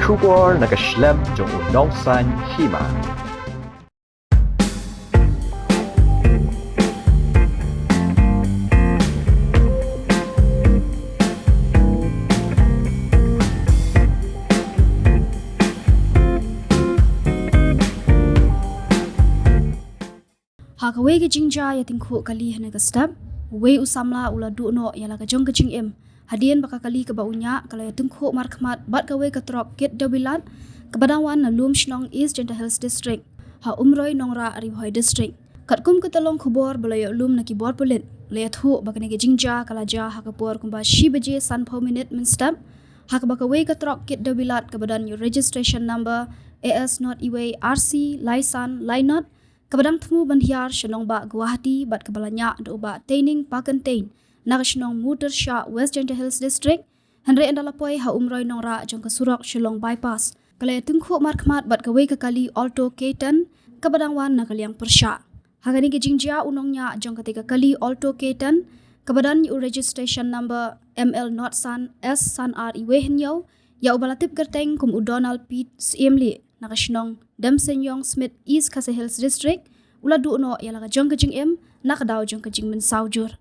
Trubor nakaslem jong unongsan Hima. Hakawe ke jingja ya Tyngkhuh kali hana ke step we usamla ula duno ya la ke jong ke jingem hadian baka kali ke baunya kala ya Tyngkhuh markhmat bat kawe ke Trok Dewbilat ke badawan na lum shnong East Gentle Hills District ha Umroi Nongrah Ribhoi District katkum ke telong khubor balaya lum na kibor pulit le thu baka ne ke jingja kala ja ha ke por kumba shi beje san pho minute min step ha ke baka we ke Trok Dewbilat ke badan your registration number AS not iwe RC license line Kabadang temu banhiar shenong ba Guwahati bat kabalanya do ba Taining Pakantain naga shenong Motor Sha West Gentle Hills District Henry Endalapoi ha Umroi Nongrah jong ke Surok Shillong bypass kala Tyngkhuh markhmat bat kawe ke kali Alto K10 kabadang wan naga liang persha hagani ke jingjia unongnya jong ke 3 kali Alto K10 kabadan yu registration number ML not san S san R iwe henyo ya ubalatip gerteng kum Donald Pete Siemli nakashnong Damsenyong Smith East Kase Hills District ula duno ya laga jong kajing nakadaw jong kajing min saujur